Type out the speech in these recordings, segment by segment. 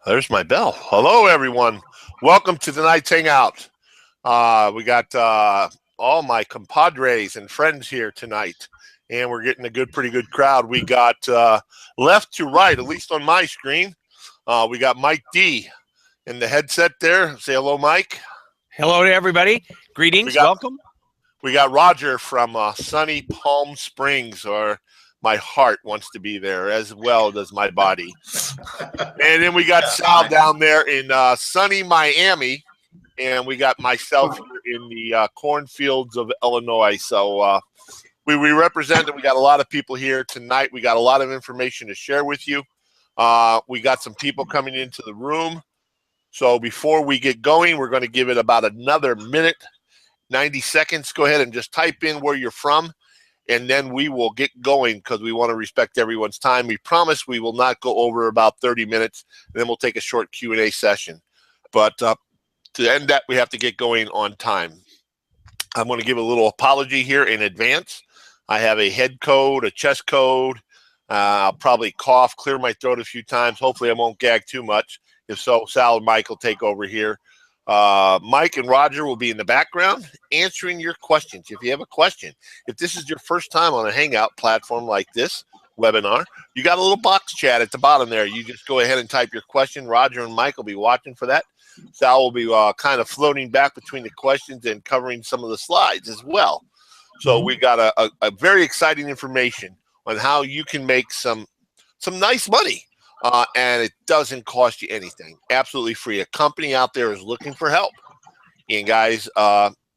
There's my bell. Hello, everyone. Welcome to tonight's hangout. We got all my compadres and friends here tonight, and we're getting a pretty good crowd. We got left to right, at least on my screen. We got Mike D in the headset there. Say hello, Mike. Hello to everybody. Greetings. Welcome. We got Roger from sunny Palm Springs, or my heart wants to be there as well as my body. And then we got Sal down there in sunny Miami, and we got myself here in the cornfields of Illinois. So we represent it. We got a lot of people here tonight. We got a lot of information to share with you. We got some people coming into the room. So before we get going, we're going to give it about another minute, 90 seconds. Go ahead and just type in where you're from, and then we will get going because we want to respect everyone's time. We promise we will not go over about 30 minutes, and then we'll take a short Q&A session. But to end that, we have to get going on time. I'm going to give a little apology here in advance. I have a head cold, a chest cold. I'll probably cough, clear my throat a few times. Hopefully I won't gag too much. If so, Sal and Mike will take over here. Mike and Roger will be in the background answering your questions. If you have a question, if this is your first time on a Hangout platform like this webinar, you got a little box chat at the bottom there. You just go ahead and type your question. Roger and Mike will be watching for that. Sal will be kind of floating back between the questions and covering some of the slides as well. So we got a very exciting information on how you can make some nice money. And it doesn't cost you anything. Absolutely free. A company out there is looking for help. And guys,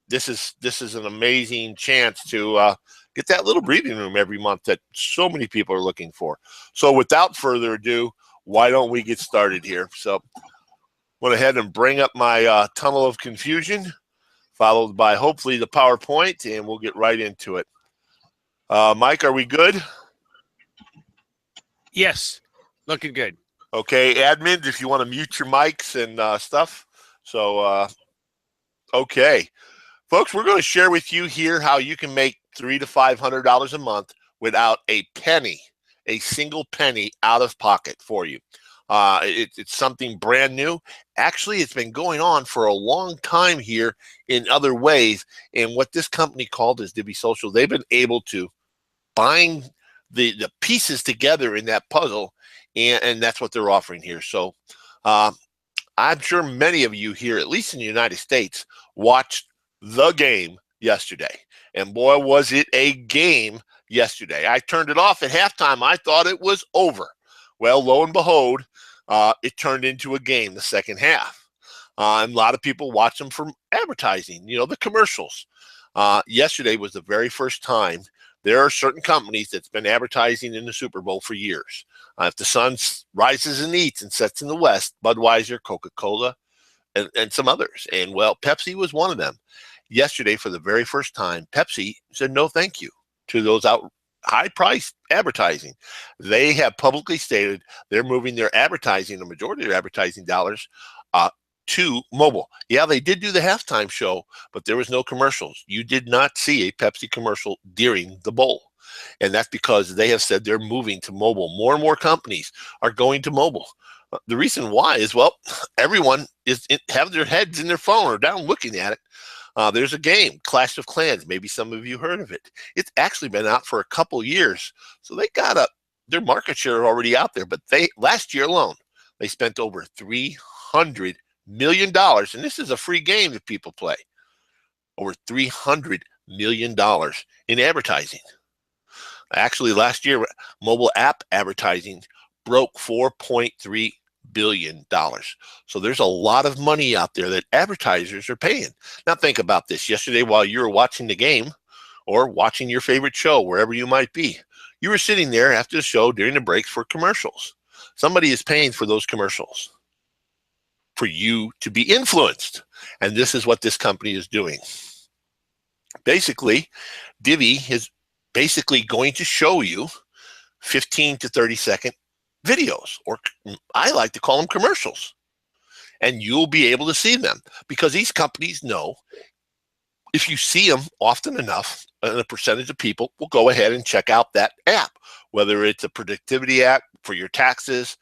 this is an amazing chance to get that little breathing room every month that so many people are looking for. So without further ado, why don't we get started here? So went ahead and bring up my tunnel of confusion, followed by hopefully the PowerPoint, and we'll get right into it. Mike, are we good? Yes. Looking good. Okay, admins, if you want to mute your mics and stuff. So, okay. Folks, we're going to share with you here how you can make $300 to $500 a month without a penny, a single penny out of pocket for you. It's something brand new. Actually, it's been going on for a long time here in other ways. And what this company called is Divvee Social, they've been able to bind the pieces together in that puzzle. And that's what they're offering here. So I'm sure many of you here, at least in the United States, watched the game yesterday. And boy, was it a game yesterday. I turned it off at halftime. I thought it was over. Well, lo and behold, it turned into a game the second half. And a lot of people watch them for advertising, you know, the commercials. Yesterday was the very first time. There are certain companies that's been advertising in the Super Bowl for years. If the sun rises and eats and sets in the west, Budweiser, Coca-Cola, and some others. And, well, Pepsi was one of them. Yesterday, for the very first time, Pepsi said no thank you to those high-priced advertising. They have publicly stated they're moving their advertising, the majority of their advertising dollars, to mobile. Yeah, they did do the halftime show, but there was no commercials. You did not see a Pepsi commercial during the bowl. And that's because they have said they're moving to mobile. More and more companies are going to mobile. The reason why is, well, everyone have their heads in their phone or down looking at it. There's a game, Clash of Clans. Maybe some of you heard of it. It's actually been out for a couple years. So they got their market share already out there. But last year alone, they spent over $300 million, and this is a free game that people play, over $300 million in advertising. Actually, last year, mobile app advertising broke $4.3 billion. So there's a lot of money out there that advertisers are paying. Now think about this. Yesterday, while you were watching the game or watching your favorite show, wherever you might be, you were sitting there after the show during the breaks for commercials. Somebody is paying for those commercials for you to be influenced. And this is what this company is doing. Basically, Divvee is basically going to show you 15 to 30 second videos, or I like to call them commercials. And you'll be able to see them because these companies know if you see them often enough, a percentage of people will go ahead and check out that app, whether it's a productivity app for your taxes,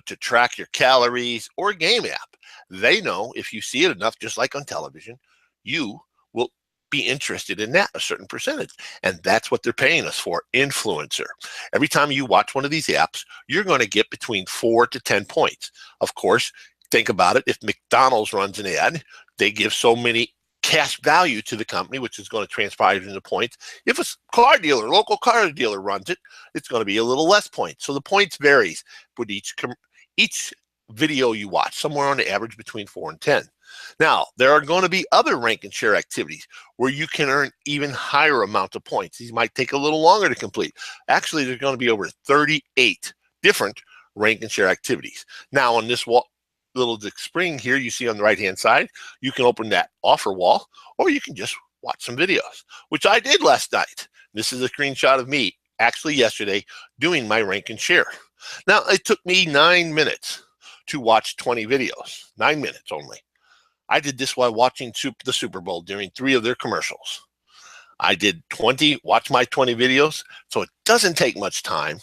to track your calories, or a game app. They know if you see it enough, just like on television, you will be interested in that, a certain percentage. And that's what they're paying us for, influencer. Every time you watch one of these apps, you're going to get between 4 to 10 points. Of course, think about it. If McDonald's runs an ad, they give so many cash value to the company, which is going to transpire into points. If a local car dealer runs it, it's going to be a little less points. So the points varies with each video you watch, somewhere on the average between 4 and 10. Now, there are going to be other rank and share activities where you can earn even higher amount of points. These might take a little longer to complete. Actually, there's going to be over 38 different rank and share activities. Now, on this little screen here you see on the right-hand side, you can open that offer wall, or you can just watch some videos, which I did last night. This is a screenshot of me, actually yesterday, doing my rank and share. Now, it took me 9 minutes to watch 20 videos, 9 minutes only. I did this while watching the Super Bowl during 3 of their commercials. I did watch my 20 videos, so it doesn't take much time,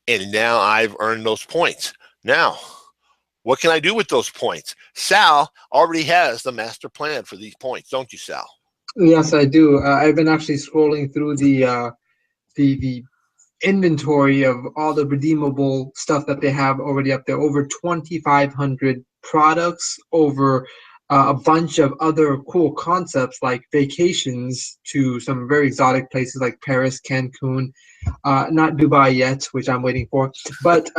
and now I've earned those points. Now, what can I do with those points? Sal already has the master plan for these points, don't you, Sal? Yes, I do. I've been actually scrolling through the inventory of all the redeemable stuff that they have already up there. Over 2,500 products, over a bunch of other cool concepts like vacations to some very exotic places like Paris, Cancun, not Dubai yet, which I'm waiting for. But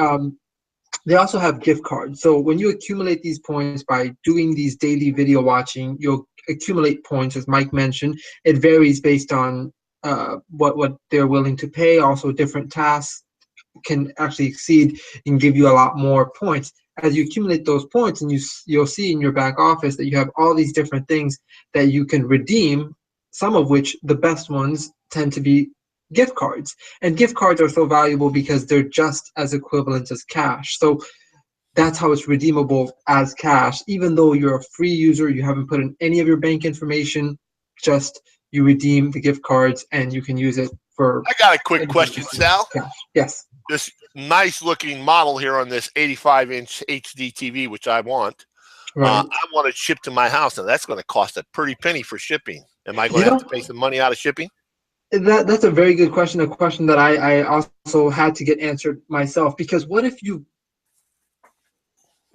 they also have gift cards. So when you accumulate these points by doing these daily video watching, you'll accumulate points, as Mike mentioned. It varies based on what they're willing to pay. Also, different tasks can actually exceed and give you a lot more points. As you accumulate those points, and you'll see in your back office that you have all these different things that you can redeem, some of which the best ones tend to be gift cards. And gift cards are so valuable because they're just as equivalent as cash. So that's how it's redeemable as cash. Even though you're a free user, you haven't put in any of your bank information, just you redeem the gift cards and you can use it for. I got a quick question, Sal. Cash. Yes. This nice looking model here on this 85-inch HD TV, which I want. Right. I want it shipped to my house, and that's going to cost a pretty penny for shipping. Am I going to have to pay some money out of shipping? That's a very good question, a question that I also had to get answered myself, because what if you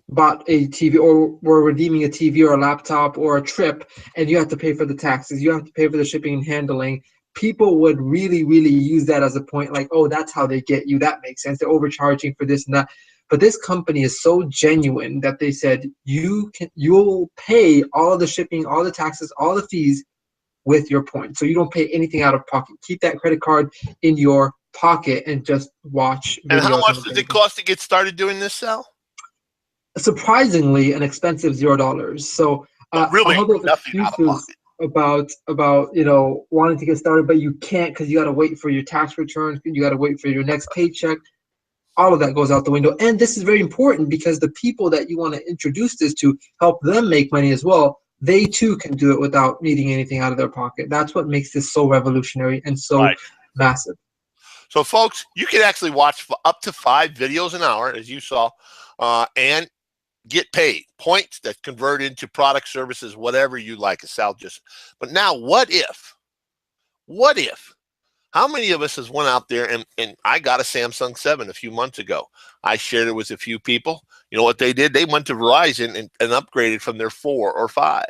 bought a TV or were redeeming a TV or a laptop or a trip and you have to pay for the taxes, you have to pay for the shipping and handling? People would really, really use that as a point, like, oh, that's how they get you. That makes sense. They're overcharging for this and that. But this company is so genuine that they said you'll pay all the shipping, all the taxes, all the fees with your points. So you don't pay anything out of pocket. Keep that credit card in your pocket and just watch videos. And how much does it cost to get started doing this, Sal? Surprisingly, an expensive $0. So really, all those nothing out of pocket. about wanting to get started, but you can't because you got to wait for your tax returns, you got to wait for your next paycheck. All of that goes out the window. And this is very important because the people that you want to introduce this to, help them make money as well. They too can do it without needing anything out of their pocket. That's what makes this so revolutionary and so massive. So, folks, you can actually watch up to 5 videos an hour, as you saw, and get paid points that convert into product, services, whatever you like. But now, what if? How many of us has went out there and I got a Samsung 7 a few months ago. I shared it with a few people. You know what they did? They went to Verizon and upgraded from their 4 or 5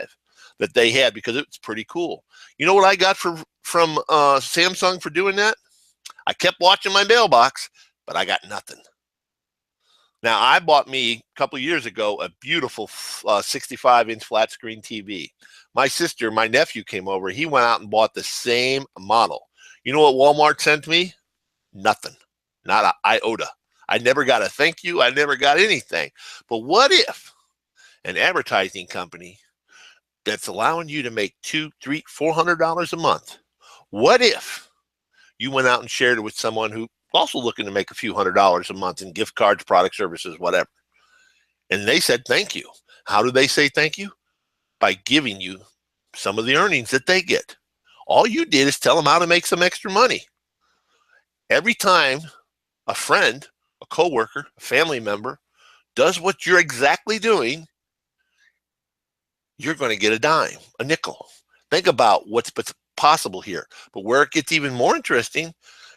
that they had because it's pretty cool. You know what I got from Samsung for doing that? I kept watching my mailbox, but I got nothing. Now, I bought me a couple of years ago a beautiful 65-inch flat screen TV. My nephew came over. He went out and bought the same model. You know what Walmart sent me? Nothing. Not an iota. I never got a thank you. I never got anything. But what if an advertising company that's allowing you to make $200, $300, $400 a month, what if you went out and shared it with someone who's also looking to make a few $100s a month in gift cards, product, services, whatever, and they said thank you? How do they say thank you? By giving you some of the earnings that they get. All you did is tell them how to make some extra money. Every time a friend, a coworker, a family member does what you're exactly doing, you're going to get a dime, a nickel. Think about what's possible here. But where it gets even more interesting,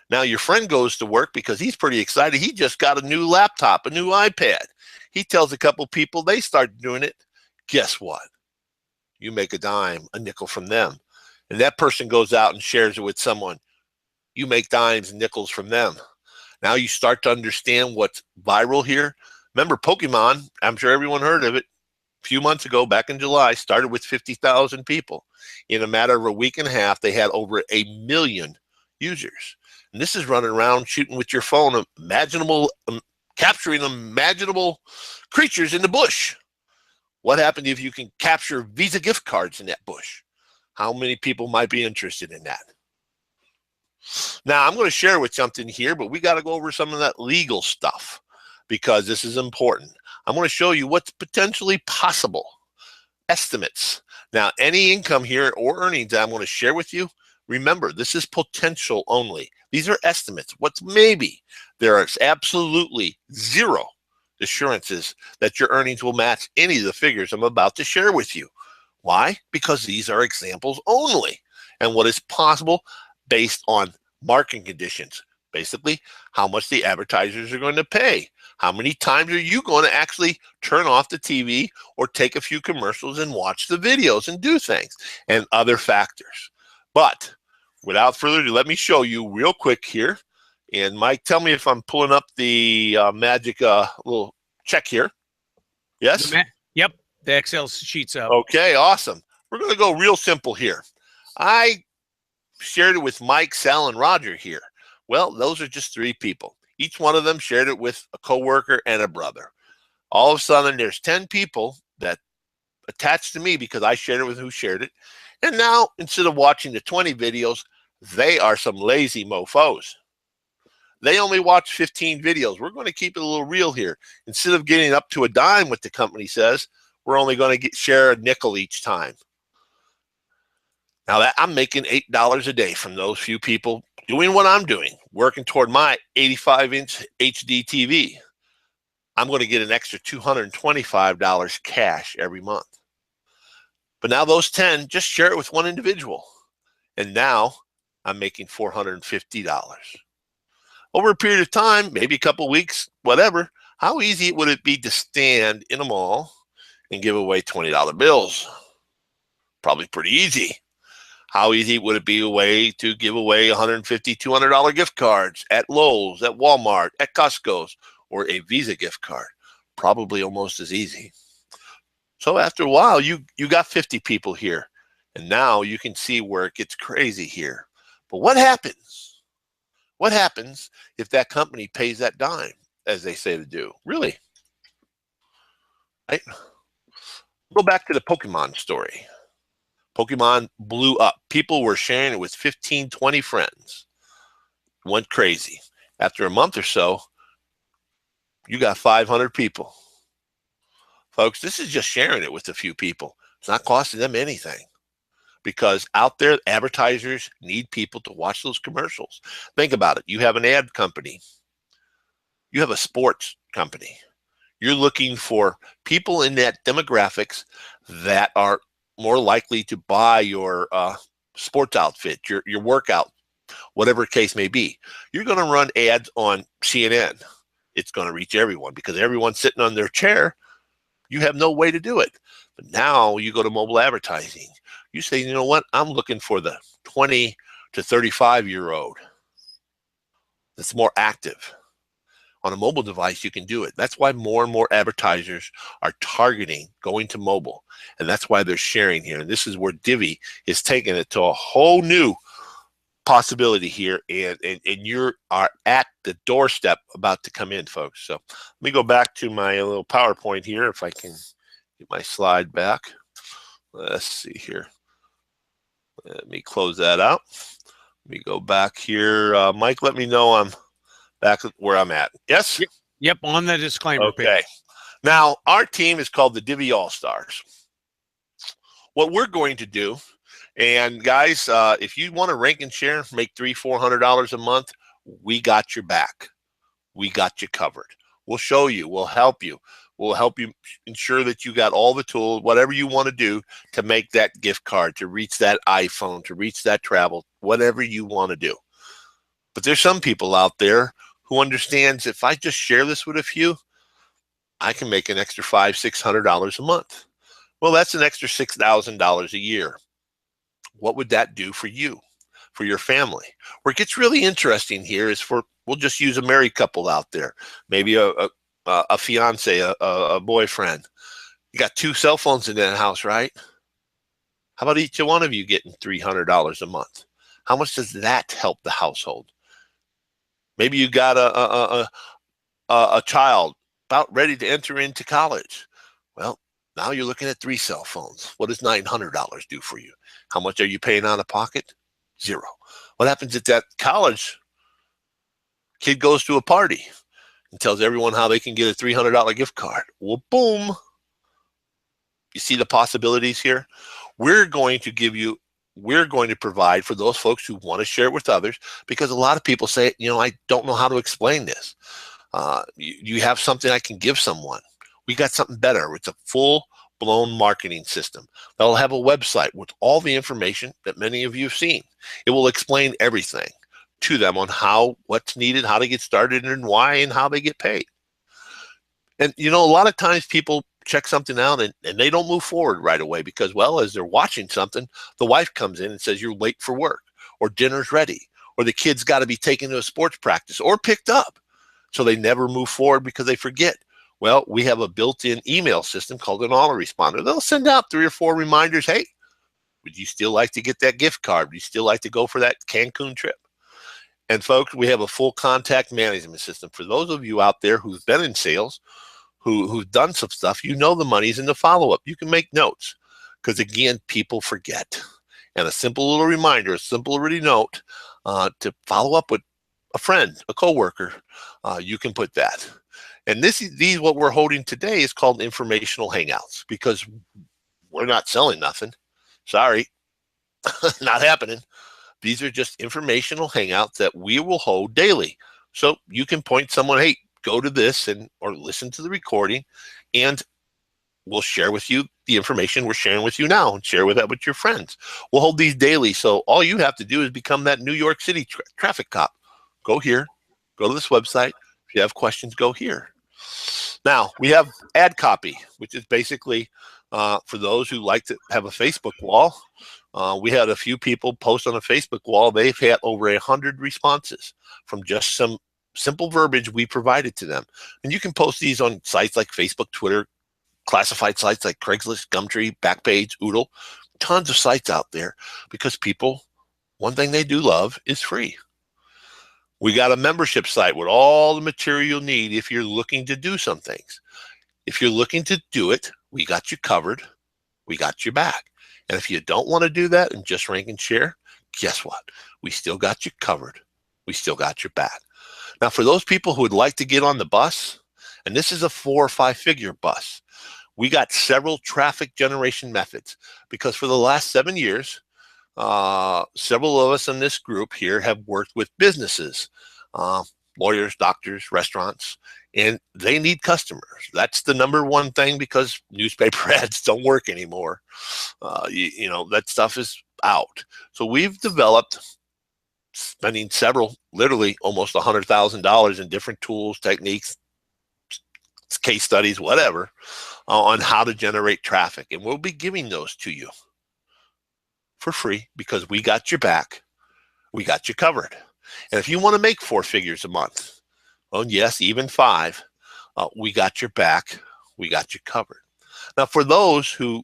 now your friend goes to work because he's pretty excited. He just got a new laptop, a new iPad. He tells a couple people, they start doing it. Guess what? You make a dime, a nickel from them. And that person goes out and shares it with someone. You make dimes and nickels from them. Now you start to understand what's viral here. Remember Pokemon, I'm sure everyone heard of it. A few months ago, back in July, started with 50,000 people. In a matter of a week and a half, they had over 1 million users. And this is running around shooting with your phone, capturing imaginable creatures in the bush. What happened if you can capture Visa gift cards in that bush? How many people might be interested in that? Now, I'm going to share with something here, but we got to go over some of that legal stuff because this is important. I'm going to show you what's potentially possible. Estimates. Now, any income here or earnings that I'm going to share with you, remember, this is potential only. These are estimates. What's maybe? There is absolutely zero assurances that your earnings will match any of the figures I'm about to share with you. Why? Because these are examples only. And what is possible based on market conditions. Basically, how much the advertisers are going to pay. How many times are you going to actually turn off the TV or take a few commercials and watch the videos and do things, and other factors. But without further ado, let me show you real quick here. And Mike, tell me if I'm pulling up the magic little check here. Yes? Yep, the Excel sheet's up. Okay, awesome. We're going to go real simple here. I shared it with Mike, Sal, and Roger here. Well, those are just 3 people. Each one of them shared it with a coworker and a brother. All of a sudden, there's 10 people that attached to me because I shared it with who shared it. And now, instead of watching the 20 videos, they are some lazy mofos. They only watch 15 videos. We're going to keep it a little real here. Instead of getting up to a dime, what the company says, we're only going to share a nickel each time. Now that I'm making $8 a day from those few people doing what I'm doing, working toward my 85-inch HD TV. I'm going to get an extra $225 cash every month. But now those 10, just share it with one individual. And now I'm making $450. Over a period of time, maybe a couple of weeks, whatever, how easy would it be to stand in a mall and give away $20 bills? Probably pretty easy. How easy would it be to give away $150, $200 gift cards at Lowe's, at Walmart, at Costco's, or a Visa gift card? Probably almost as easy. So after a while, you got 50 people here, and now you can see where it gets crazy here. But what happens? What happens if that company pays that dime, as they say to do? Really? Right? Go back to the Pokemon story. Pokemon blew up. People were sharing it with 15, 20 friends. Went crazy. After a month or so, you got 500 people. Folks, this is just sharing it with a few people. It's not costing them anything. Because out there, advertisers need people to watch those commercials. Think about it. You have an ad company. You have a sports company. You're looking for people in that demographics that are more likely to buy your sports outfit, your workout, whatever the case may be. You're going to run ads on CNN. It's going to reach everyone because everyone's sitting on their chair. You have no way to do it. But now you go to mobile advertising. You say, you know what? I'm looking for the 20 to 35-year-old that's more active. On a mobile device, you can do it. That's why more and more advertisers are targeting going to mobile. And that's why they're sharing here. And this is where Divvee is taking it to a whole new possibility here. And you are at the doorstep about to come in, folks. So let me go back to my little PowerPoint here, if I can get my slide back. Let's see here. Let me close that out. Let me go back here. Mike, let me know I'm back where I'm at. Yes? Yep, on the disclaimer page. Okay. Now, our team is called the Divvee All-Stars. What we're going to do, and guys, if you want to rank and share, make $300-400 a month, we got your back. We got you covered. We'll show you. We'll help you. We'll help you ensure that you got all the tools, whatever you want to do to make that gift card, to reach that iPhone, to reach that travel, whatever you want to do. But there's some people out there who understands if I just share this with a few, I can make an extra $500-600 a month. Well, that's an extra $6,000 a year. What would that do for you, for your family? Where it gets really interesting here is we'll just use a married couple out there, maybe a fiance, a boyfriend. You got 2 cell phones in that house, right? How about each one of you getting $300 a month? How much does that help the household? Maybe you got a child about ready to enter into college. Well, now you're looking at 3 cell phones. What does $900 do for you? How much are you paying out of pocket? 0. What happens if that college kid goes to a party and tells everyone how they can get a $300 gift card? Well, boom. You see the possibilities here? We're going to provide for those folks who want to share it with others, because a lot of people say, I don't know how to explain this. You have something I can give someone. We got something better. It's a full-blown marketing system. They'll have a website with all the information that many of you have seen. It will explain everything to them on what's needed, how to get started, and why, and how they get paid. And, a lot of times people check something out and they don't move forward right away because, well, as they're watching something, the wife comes in and says, you're late for work, or dinner's ready, or the kid's got to be taken to a sports practice or picked up. So they never move forward because they forget. Well, we have a built-in email system called an autoresponder. They'll send out 3 or 4 reminders. Hey, would you still like to get that gift card? Would you still like to go for that Cancun trip? And folks, we have a full contact management system. For those of you out there who've been in sales, who've done some stuff, the money's in the follow-up. You can make notes because, again, people forget. And a simple little reminder, a simple little note to follow up with a friend, a coworker, you can put that. And these what we're holding today is called informational hangouts, because we're not selling nothing. Sorry, not happening. These are just informational hangouts that we will hold daily. So you can point someone, hey, go to this or listen to the recording, and we'll share with you the information we're sharing with you now, and share that with your friends. We'll hold these daily. So all you have to do is become that New York City traffic cop. Go here, go to this website. If you have questions, go here. Now, we have ad copy, which is basically for those who like to have a Facebook wall. We had a few people post on a Facebook wall. They've had over 100 responses from just some simple verbiage we provided to them. And you can post these on sites like Facebook, Twitter, classified sites like Craigslist, Gumtree, Backpage, Oodle, tons of sites out there, because people, one thing they do love is free. We got a membership site with all the material you'll need if you're looking to do some things. If you're looking to do it, we got you covered. We got your back. And if you don't want to do that and just rank and share, guess what? We still got you covered. We still got your back. Now, for those people who would like to get on the bus, and this is a 4 or 5 figure bus, we got several traffic generation methods, because for the last 7 years, several of us in this group here have worked with businesses, lawyers, doctors, restaurants, and they need customers. That's the number one thing, because newspaper ads don't work anymore. That stuff is out. So we've developed, spending literally almost $100,000 in different tools, techniques, case studies, whatever, on how to generate traffic. And we'll be giving those to you for free, because we got your back. We got you covered. And if you want to make 4 figures a month, well, yes, even 5, we got your back. We got you covered. Now, for those who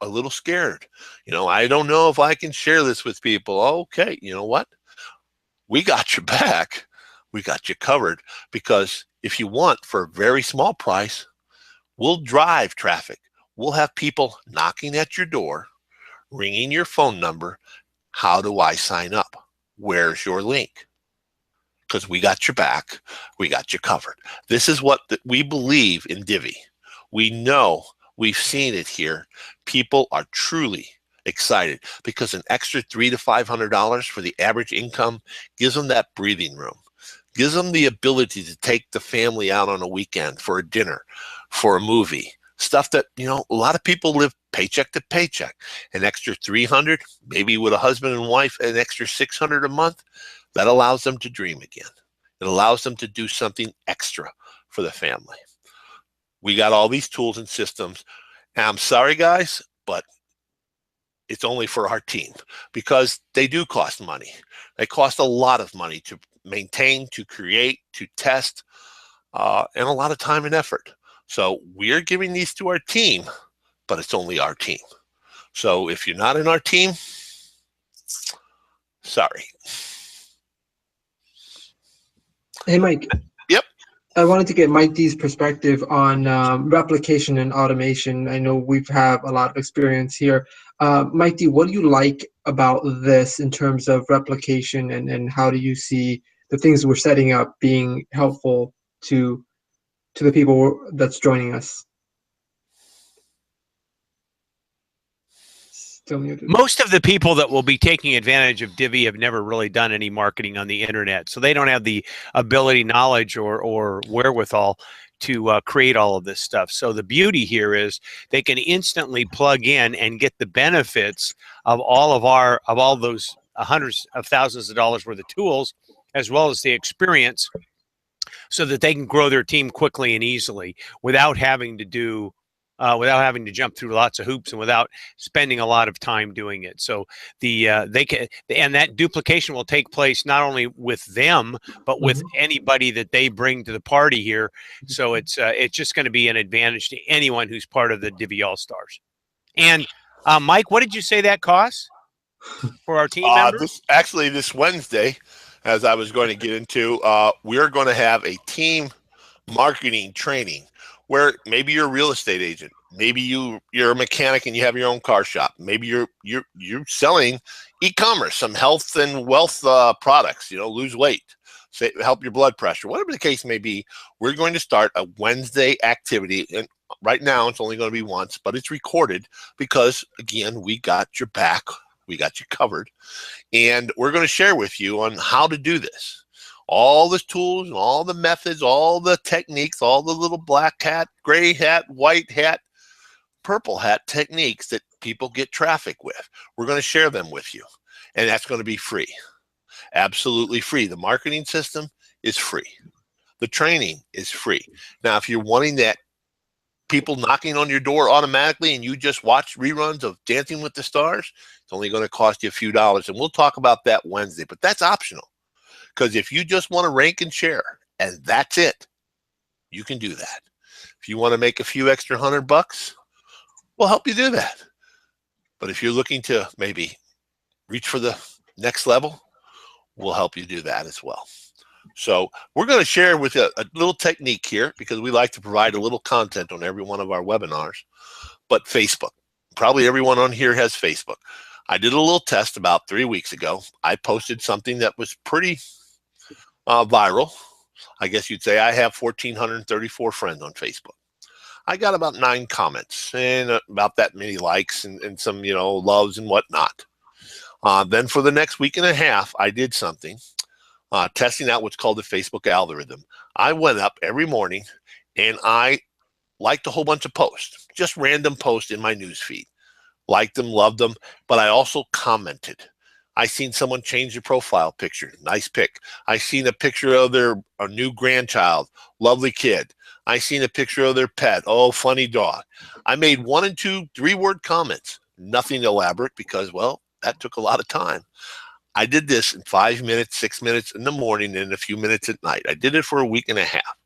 are a little scared, I don't know if I can share this with people. Okay, you know what? We got your back. We got you covered, because if you want, for a very small price, we'll drive traffic. We'll have people knocking at your door, ringing your phone number. How do I sign up? Where's your link? Because we got your back. We got you covered. This is what we believe in Divvee. We know, we've seen it here. People are truly excited, because an extra $300 to $500 for the average income gives them that breathing room Gives them the ability to take the family out on a weekend for a dinner, for a movie, stuff that, you know, a lot of people live paycheck to paycheck. An extra 300, maybe with a husband and wife, an extra 600 a month, that allows them to dream again. It allows them to do something extra for the family. We got all these tools and systems. And I'm sorry, guys, but it's only for our team because they do cost money. They cost a lot of money to maintain, to create, to test, and a lot of time and effort. So we're giving these to our team, but it's only our team. So if you're not in our team, sorry. Hey, Mike. Yep. I wanted to get Mike D's perspective on replication and automation. I know we've have a lot of experience here. Mike D, what do you like about this in terms of replication, and how do you see the things we're setting up being helpful to the people that's joining us? Still muted. Most of the people that will be taking advantage of Divvee have never really done any marketing on the internet, so they don't have the ability, knowledge, or wherewithal to create all of this stuff. So the beauty here is they can instantly plug in and get the benefits of all those hundreds of thousands of dollars worth of tools, as well as the experience, so that they can grow their team quickly and easily without having to jump through lots of hoops and without spending a lot of time doing it. So they can, and that duplication will take place not only with them, but with anybody that they bring to the party here. So it's just going to be an advantage to anyone who's part of the Divvee All Stars. And Mike, what did you say that costs for our team members? This Wednesday, as I was going to get into, we're going to have a team marketing training where maybe you're a real estate agent, maybe you're a mechanic and you have your own car shop, maybe you're selling e-commerce, some health and wealth products, you know, lose weight, help your blood pressure, whatever the case may be. We're going to start a Wednesday activity, and right now it's only going to be once, but it's recorded because, again, we got your back, we got you covered, and we're going to share with you on how to do this. All the tools and all the methods, all the techniques, all the little black hat, gray hat, white hat, purple hat techniques that people get traffic with. We're going to share them with you, and that's going to be free. Absolutely free. The marketing system is free. The training is free. Now, if you're wanting that people knocking on your door automatically and you just watch reruns of Dancing with the Stars, it's only going to cost you a few dollars, and we'll talk about that Wednesday, but that's optional. Because if you just want to rank and share and that's it, you can do that. If you want to make a few extra $100, we'll help you do that. But if you're looking to maybe reach for the next level, we'll help you do that as well. So we're going to share with you a little technique here because we like to provide a little content on every one of our webinars. But Facebook, probably everyone on here has Facebook. I did a little test about 3 weeks ago. I posted something that was pretty viral. I guess you'd say I have 1,434 friends on Facebook. I got about 9 comments and about that many likes and some, you know, loves and whatnot. Then for the next week and a half, I did something, testing out what's called the Facebook algorithm. I went up every morning and I liked a whole bunch of posts, just random posts in my news feed. Liked them, loved them, but I also commented. I seen someone change their profile picture. Nice pic. I seen a picture of a new grandchild. Lovely kid. I seen a picture of their pet. Oh, funny dog. I made 1 and 2 3-word comments. Nothing elaborate because, well, that took a lot of time. I did this in 5 minutes, 6 minutes in the morning, and a few minutes at night. I did it for a week and a half.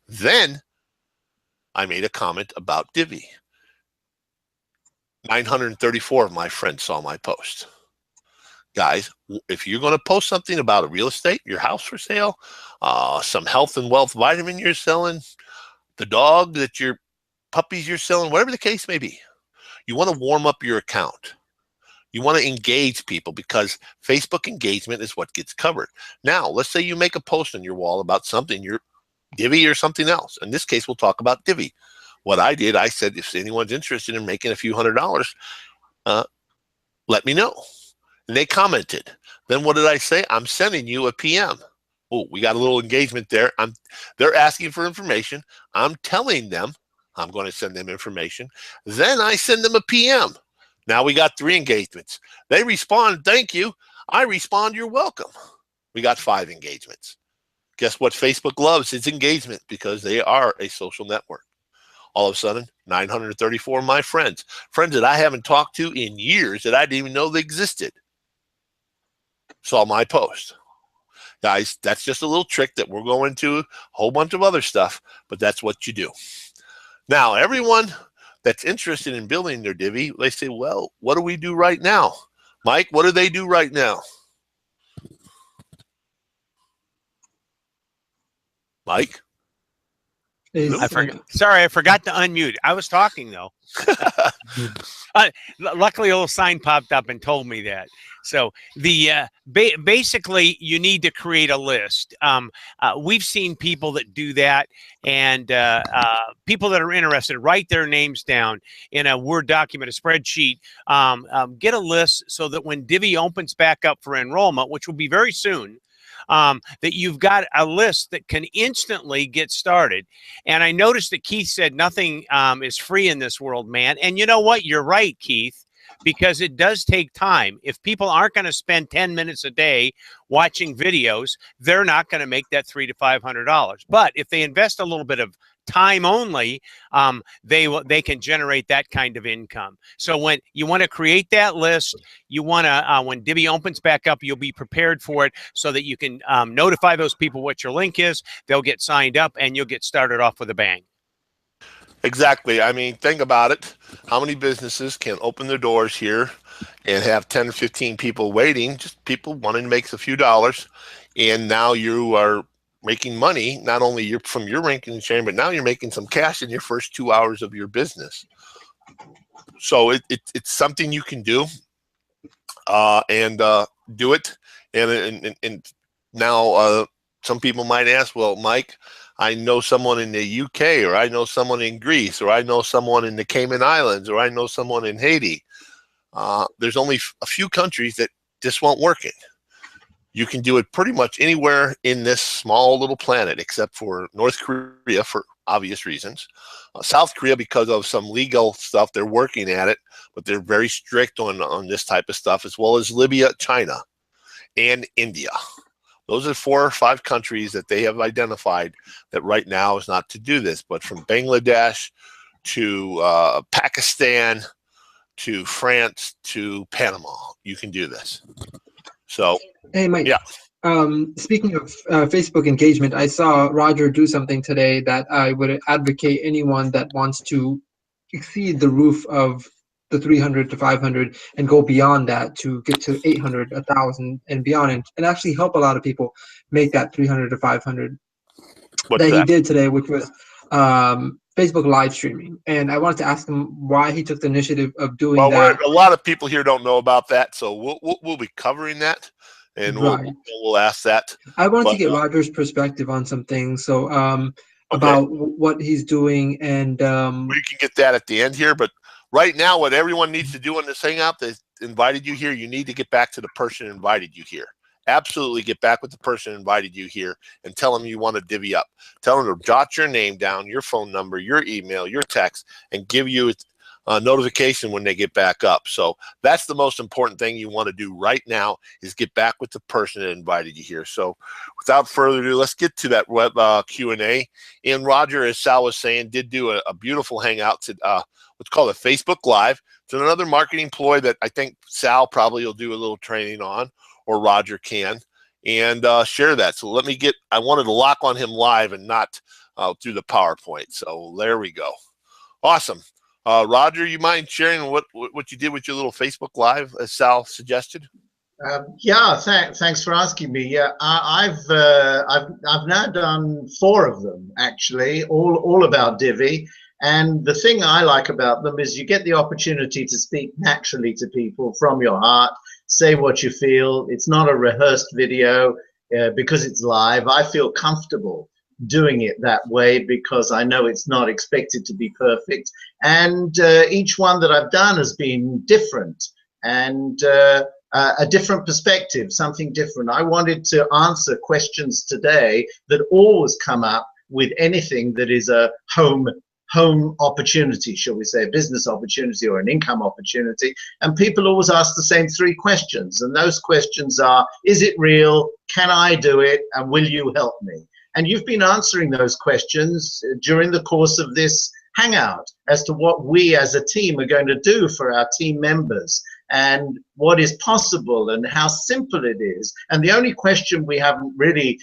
Then I made a comment about Divvee. 934 of my friends saw my post. Guys, if you're going to post something about a real estate, your house for sale, some health and wealth vitamin you're selling, the dog that your puppies you're selling, whatever the case may be, you want to warm up your account. You want to engage people because Facebook engagement is what gets covered. Now, let's say you make a post on your wall about something, your Divvee or something else. In this case, we'll talk about Divvee. What I did, I said, if anyone's interested in making a few $100, let me know. And they commented. Then what did I say? I'm sending you a PM. Oh, we got a little engagement there. They're asking for information. I'm telling them I'm going to send them information. Then I send them a PM. Now we got 3 engagements. They respond, thank you. I respond, you're welcome. We got 5 engagements. Guess what Facebook loves? It's engagement, because they are a social network. All of a sudden, 934 of my friends that I haven't talked to in years, that I didn't even know they existed, saw my post. Guys, that's just a little trick that we're going to a whole bunch of other stuff, but that's what you do. Now, everyone that's interested in building their Divvee, they say, well, what do we do right now? Mike, what do they do right now? Mike? Sorry, I forgot to unmute. I was talking, though. Luckily, a little sign popped up and told me that. So basically, you need to create a list. We've seen people that do that, and people that are interested write their names down in a Word document, a spreadsheet. Get a list so that when Divvee opens back up for enrollment, which will be very soon, that you've got a list that can instantly get started. And I noticed that Keith said nothing is free in this world, man. And you know what? You're right, Keith, because it does take time. If people aren't going to spend 10 minutes a day watching videos, they're not going to make that $300 to $500. But if they invest a little bit of time only, they can generate that kind of income. So when you want to create that list, you want to when Divvee opens back up, you'll be prepared for it so that you can notify those people what your link is. They'll get signed up, and you'll get started off with a bang. Exactly. I mean, think about it. How many businesses can open their doors here and have 10 or 15 people waiting, just people wanting to make a few dollars, and now you are making money, not only from your ranking and sharing, but now you're making some cash in your first 2 hours of your business. So it's something you can do, and do it. And now some people might ask, well, Mike, I know someone in the UK, or I know someone in Greece, or I know someone in the Cayman Islands, or I know someone in Haiti. There's only a few countries that just won't work it. You can do it pretty much anywhere in this small little planet, except for North Korea for obvious reasons. South Korea, because of some legal stuff, they're working at it, but they're very strict on this type of stuff, as well as Libya, China, and India. Those are 4 or 5 countries that they have identified that right now is not to do this. But from Bangladesh to Pakistan to France to Panama, you can do this. So, hey, Mike. Yeah. Speaking of Facebook engagement, I saw Roger do something today that I would advocate anyone that wants to exceed the roof of the 300 to 500 and go beyond that to get to 800, 1,000 and beyond, and actually help a lot of people make that 300 to 500 that he did today, which was Facebook live streaming. And I wanted to ask him why he took the initiative of doing that. A lot of people here don't know about that, so we'll be covering that, and we'll ask that. I wanted to get Roger's perspective on some things. So about what he's doing, and we can get that at the end here. But right now, what everyone needs to do on this hangout that invited you here, you need to get back to the person who invited you here. Absolutely get back with the person who invited you here and tell them you want to divvy up. Tell them to jot your name down, your phone number, your email, your text, and give you a notification when they get back up. So that's the most important thing you want to do right now, is get back with the person that invited you here. So without further ado, let's get to that web Q&A. And Roger, as Sal was saying, did do a beautiful hangout to what's called a Facebook Live. It's another marketing ploy that I think Sal probably will do a little training on, or Roger can, and share that. So I wanted to lock on him live and not through the PowerPoint. So there we go. Awesome. Roger, you mind sharing what you did with your little Facebook Live, as Sal suggested? Yeah, thanks for asking me. Yeah, I've now done 4 of them, actually, all about Divvee. And the thing I like about them is you get the opportunity to speak naturally to people from your heart, say what you feel. It's not a rehearsed video because it's live. I feel comfortable doing it that way because I know it's not expected to be perfect. And each one that I've done has been different. And a different perspective, something different. I wanted to answer questions today that always come up with anything that is a home opportunity, shall we say, a business opportunity or an income opportunity. And people always ask the same three questions. And those questions are, is it real? Can I do it? And will you help me? And you've been answering those questions during the course of this hangout as to what we as a team are going to do for our team members and what is possible and how simple it is. And the only question we haven't really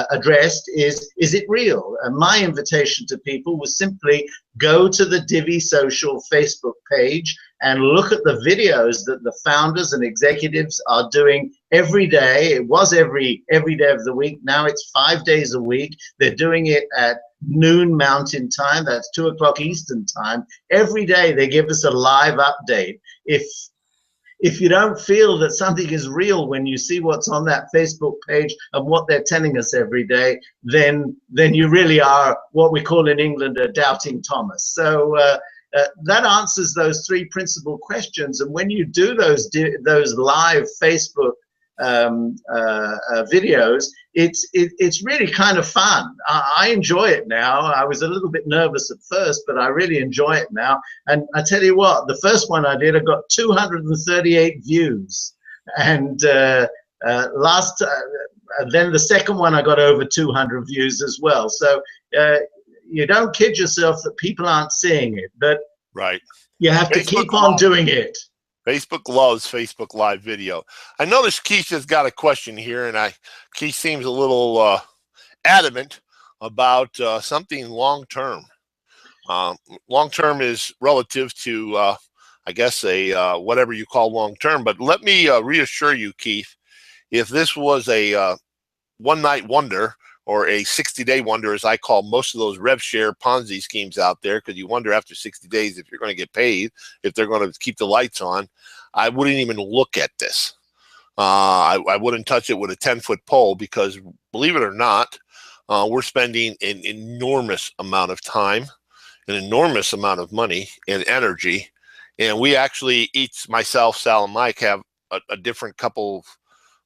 addressed is it real? And my invitation to people was simply go to the Divvee Social Facebook page and look at the videos that the founders and executives are doing every day. It was every day of the week. Now it's 5 days a week. They're doing it at noon Mountain Time. That's 2 o'clock Eastern Time. Every day they give us a live update. If you don't feel that something is real when you see what's on that Facebook page and what they're telling us every day, then you really are what we call in England a doubting Thomas. So that answers those three principal questions. And when you do those live Facebook videos, it's really kind of fun. I enjoy it now. I was a little bit nervous at first, but I really enjoy it now. And I tell you what, the first one I did, I got 238 views, and then the second one I got over 200 views as well. So you don't kid yourself that people aren't seeing it, but right, you have to keep on doing it. Facebook loves Facebook Live video. I noticed Keith has got a question here, and Keith seems a little adamant about something long-term. Long-term is relative to, I guess, a whatever you call long-term. But let me reassure you, Keith, if this was a one-night wonder or a 60-day wonder, as I call most of those rev share Ponzi schemes out there, because you wonder after 60 days if you're going to get paid, if they're going to keep the lights on, I wouldn't even look at this. I wouldn't touch it with a 10-foot pole, because believe it or not, we're spending an enormous amount of time, an enormous amount of money and energy. And we actually, each, myself, Sal, and Mike, have a different couple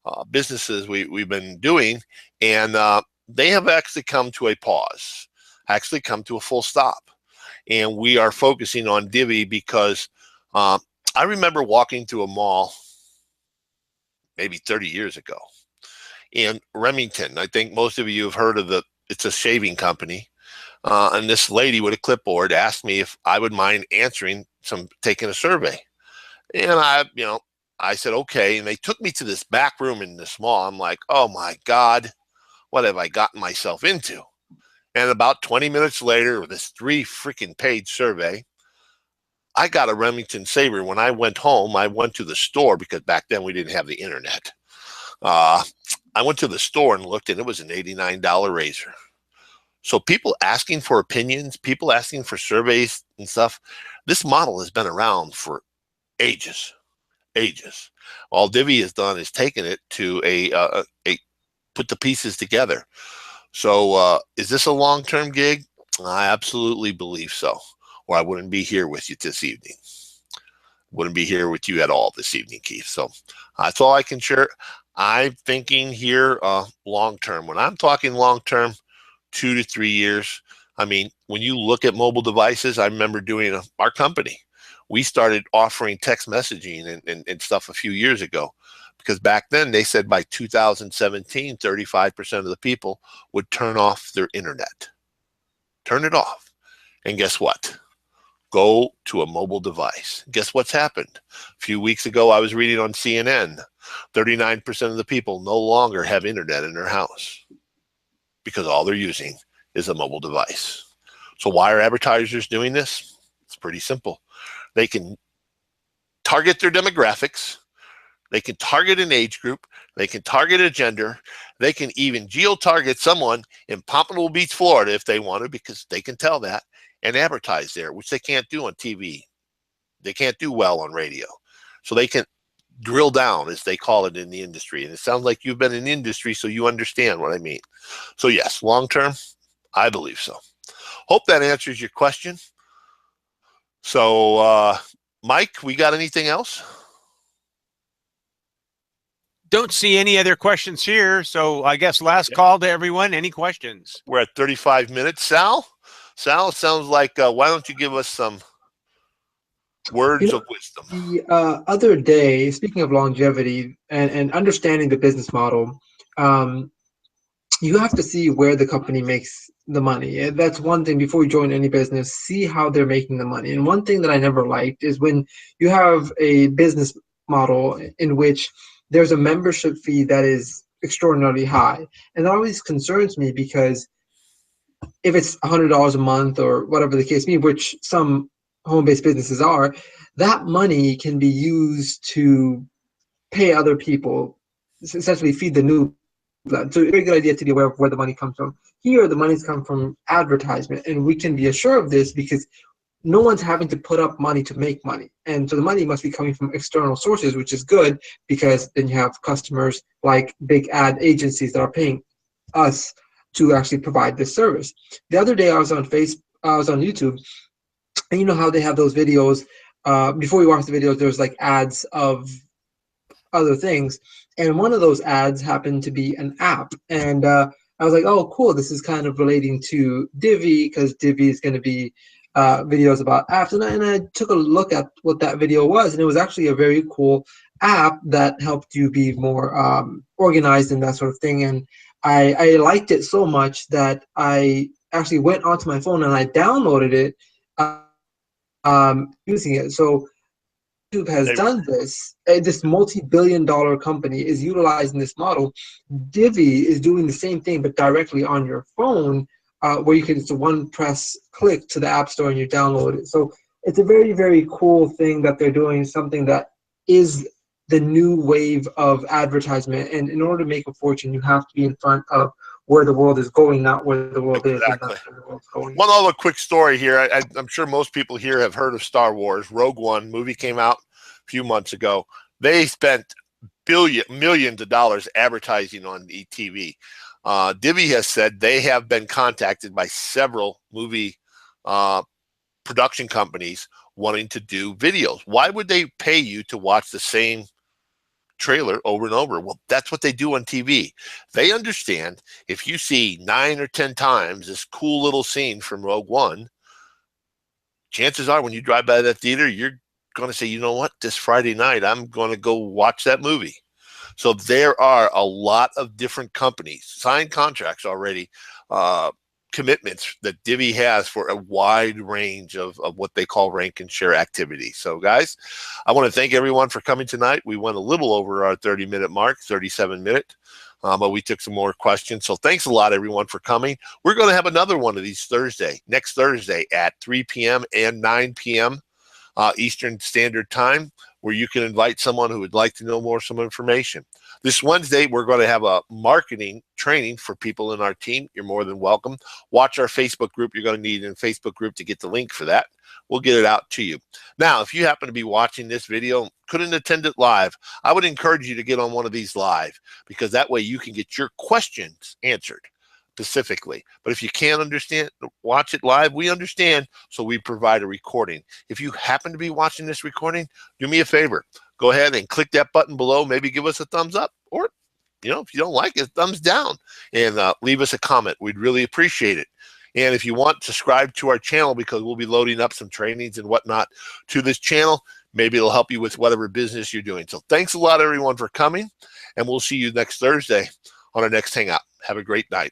of businesses we've been doing. And they have actually come to a pause, actually come to a full stop. And we are focusing on Divvee because I remember walking through a mall maybe 30 years ago in Remington. I think most of you have heard of it's a shaving company. And this lady with a clipboard asked me if I would mind taking a survey. And I said, okay. And they took me to this back room in this mall. I'm like, oh my God, what have I gotten myself into? And about 20 minutes later, with this 3 freaking page survey, I got a Remington Saber. When I went home, I went to the store, because back then we didn't have the internet. I went to the store and looked, and it was an $89 razor. So people asking for opinions, people asking for surveys and stuff, this model has been around for ages. All Divvee has done is taken it to put the pieces together. So is this a long-term gig? I absolutely believe so, or I wouldn't be here with you this evening. Wouldn't be here with you at all this evening, Keith. So that's all I can share. I'm thinking here long-term. When I'm talking long-term, 2 to 3 years. I mean, when you look at mobile devices, I remember doing our company. We started offering text messaging and stuff a few years ago, because back then they said by 2017, 35% of the people would turn off their internet. Turn it off. And guess what? Go to a mobile device. Guess what's happened? A few weeks ago, I was reading on CNN, 39% of the people no longer have internet in their house, because all they're using is a mobile device. So why are advertisers doing this? It's pretty simple. They can target their demographics. They can target an age group. They can target a gender. They can even geo-target someone in Pompano Beach, Florida, if they want to, because they can tell that, and advertise there, which they can't do on TV. They can't do well on radio. So they can drill down, as they call it in the industry. And it sounds like you've been in the industry, so you understand what I mean. So yes, long-term, I believe so. Hope that answers your question. So Mike, we got anything else? Don't see any other questions here. So I guess last call to everyone. Any questions? We're at 35 minutes. Sal, it sounds like, why don't you give us some words of wisdom? The other day, speaking of longevity and understanding the business model, you have to see where the company makes the money. And that's one thing before you join any business, see how they're making the money. And one thing that I never liked is when you have a business model in which there's a membership fee that is extraordinarily high. And that always concerns me because if it's $100 a month or whatever the case may be, which some home-based businesses are, that money can be used to pay other people, essentially feed the new blood. So it's a very good idea to be aware of where the money comes from. Here, the money's come from advertisement, and we can be assured of this because no one's having to put up money to make money. And so the money must be coming from external sources, which is good because then you have customers like big ad agencies that are paying us to actually provide this service. The other day I was on YouTube, and you know how they have those videos, before you watch the videos, there's like ads of other things. And one of those ads happened to be an app. And I was like, oh, cool. This is kind of relating to Divvee because Divvee is going to be videos about apps. And I took a look at what that video was. And it was actually a very cool app that helped you be more organized and that sort of thing. And I liked it so much that I actually went onto my phone and I downloaded it using it. So YouTube has done this. This multi-billion-dollar company is utilizing this model. Divvee is doing the same thing, but directly on your phone, where you can just one press click to the App Store and you download it. So it's a very, very cool thing that they're doing, something that is the new wave of advertisement. And in order to make a fortune, you have to be in front of where the world is going, not where the world is. And that's where the world's going. One other quick story here. I'm sure most people here have heard of Star Wars. Rogue One movie came out a few months ago. They spent millions of dollars advertising on the TV. Divvee has said they have been contacted by several movie production companies wanting to do videos. Why would they pay you to watch the same trailer over and over? Well, that's what they do on TV. They understand if you see 9 or 10 times this cool little scene from Rogue One, chances are when you drive by that theater, you're going to say, you know what, this Friday night, I'm going to go watch that movie. So there are a lot of different companies, signed contracts already, commitments that Divvee has for a wide range of what they call rank and share activity. So guys, I want to thank everyone for coming tonight. We went a little over our 30-minute mark, 37-minute, but we took some more questions. So thanks a lot, everyone, for coming. We're going to have another one of these next Thursday at 3 p.m. and 9 p.m. Eastern Standard Time, where you can invite someone who would like to know some information. This Wednesday, we're going to have a marketing training for people in our team. You're more than welcome. Watch our Facebook group. You're going to need a Facebook group to get the link for that. We'll get it out to you. Now, if you happen to be watching this video, couldn't attend it live, I would encourage you to get on one of these live, because that way you can get your questions answered specifically. But if you can't watch it live, we understand, so we provide a recording. If you happen to be watching this recording, do me a favor. Go ahead and click that button below. Maybe give us a thumbs up, or, if you don't like it, thumbs down, and leave us a comment. We'd really appreciate it. And if you want, subscribe to our channel, because we'll be loading up some trainings and whatnot to this channel. Maybe it'll help you with whatever business you're doing. So thanks a lot, everyone, for coming, and we'll see you next Thursday on our next Hangout. Have a great night.